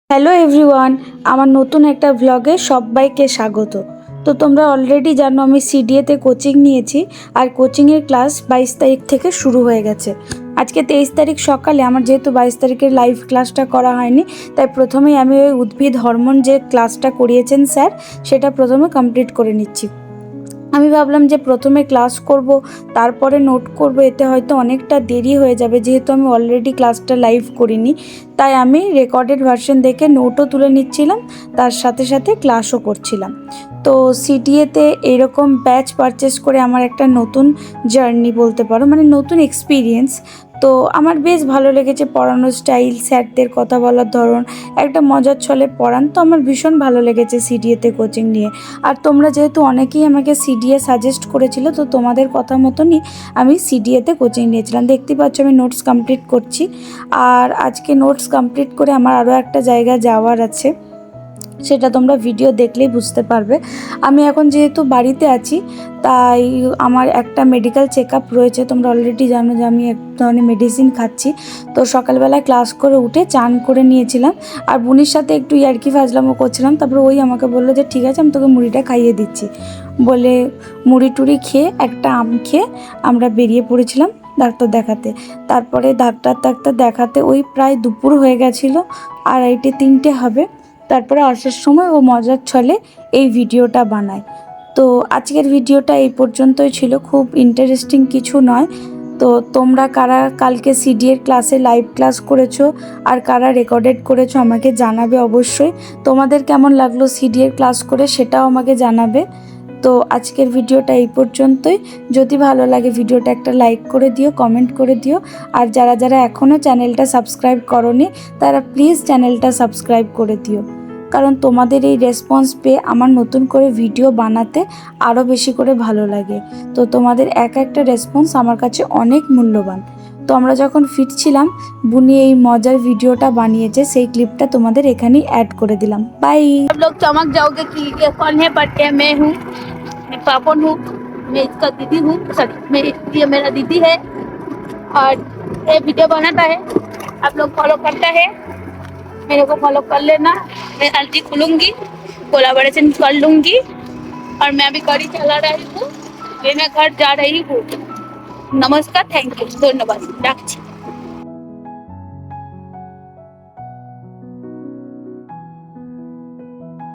Hello everyone, আমার নতুন একটা ভ্লগে সবাইকে স্বাগত। তো তোমরা অলরেডি জানো আমি সিডিএতে কোচিং নিয়েছি, আর কোচিংয়ের ক্লাস 22 তারিখ থেকে শুরু হয়ে গেছে। আজকে 23 তারিখ সকালে আমার যেহেতু 22 তারিখের লাইভ ক্লাসটা করা হয়নি, তাই প্রথমেই আমি ওই উদ্ভিদ হরমোন যে ক্লাসটা করিয়েছেন স্যার, সেটা প্রথমে কমপ্লিট করে নিচ্ছি। আমি ভাবলাম যে প্রথমে ক্লাস করব, তারপরে নোট করব, এতে হয়তো অনেকটা দেরি হয়ে যাবে, যেহেতু আমি অলরেডি ক্লাসটা লাইভ করিনি। তাই আমি রেকর্ডেড ভার্সন দেখে নোটও তুলে নিচ্ছিলাম, তার সাথে সাথে ক্লাসও করছিলাম। তো সিডিএতে এরকম ব্যাচ পারচেস করে আমার একটা নতুন জার্নি বলতে পারো, মানে নতুন এক্সপিরিয়েন্স। তো আমার বেশ ভালো লেগেছে পড়ানোর স্টাইল, স্যারদের কথা বলার ধরন, একটা মজার ছলে পড়ান। তো আমার ভীষণ ভালো লেগেছে সিডিএতে কোচিং নিয়ে। আর তোমরা যেহেতু অনেকেই আমাকে সিডিএ সাজেস্ট করেছিল, তো তোমাদের কথা মতনই আমি সিডিএতে কোচিং নিয়েছিলাম। দেখতে পাচ্ছ আমি নোটস কমপ্লিট করছি, আর আজকে নোটস কমপ্লিট করে আমার আরও একটা জায়গা যাওয়ার আছে, সেটা তোমরা ভিডিও দেখলেই বুঝতে পারবে। আমি এখন যেহেতু বাড়িতে আছি, তাই আমার একটা মেডিকেল চেক আপ রয়েছে। তোমরা অলরেডি জানো যে আমি এক ধরনের মেডিসিন খাচ্ছি। তো সকালবেলায় ক্লাস করে উঠে চান করে নিয়েছিলাম, আর বুনির সাথে একটু ইয়ার্কি ফাজলামও করছিলাম। তারপরে ওই আমাকে বললো যে ঠিক আছে, আমি তোকে মুড়িটা খাইয়ে দিচ্ছি বলে মুড়ি টুড়ি খেয়ে একটা আম খেয়ে আমরা বেরিয়ে পড়েছিলাম ডাক্তার দেখাতে। তারপরে ডাক্তার দেখাতে ওই প্রায় দুপুর হয়ে গেছিলো, 2:30-3টে হবে। তারপরে আসার সময় ও মজার ছলে এই ভিডিওটা বানায়। তো আজকের ভিডিওটা এই পর্যন্তই ছিল, খুব ইন্টারেস্টিং কিছু নয়। তো তোমরা কারা কালকে সিডিএর ক্লাসে লাইভ ক্লাস করেছো আর কারা রেকর্ডেড করেছো আমাকে জানাবে অবশ্যই। তোমাদের কেমন লাগলো সিডিএর ক্লাস করে সেটাও আমাকে জানাবে। তো আজকের ভিডিওটা এই পর্যন্তই। যদি ভালো লাগে ভিডিওটা একটা লাইক করে দিও, কমেন্ট করে দিও। আর যারা যারা এখনও চ্যানেলটা সাবস্ক্রাইব করোনি, তারা প্লিজ চ্যানেলটা সাবস্ক্রাইব করে দিও, কারণ তোমাদের এই রেসপন্স পেয়ে আমার নতুন করে ভিডিও বানাতে আরও বেশি করে ভালো লাগে। তো তোমাদের একটা রেসপন্স আমার কাছে অনেক মূল্যবান। তো আমরা যখন ফিরছিলাম, বুনি এই মজার ভিডিওটা বানিয়েছে, সেই ক্লিপটা তোমাদের এখানেই অ্যাড করে দিলাম। বাই। सब लोग चमक जाओगे कि ये कौन है, बट मैं हूँ, मैं पापन हूँ, मैं इसका दीदी हूँ, सॉरी मैं ये मेरा दीदी है और ये वीडियो बनाता है। आप लोग फॉलो करता है, मेरे को फॉलो कर लेना। मैं आईडी खुलूंगी, कोलाबोरेशन कर लूंगी, और मैं अभी गाड़ी चला रही हूँ, मैं घर जा रही हूँ। नमस्कार, थैंक यू, धन्यवाद, रखছি।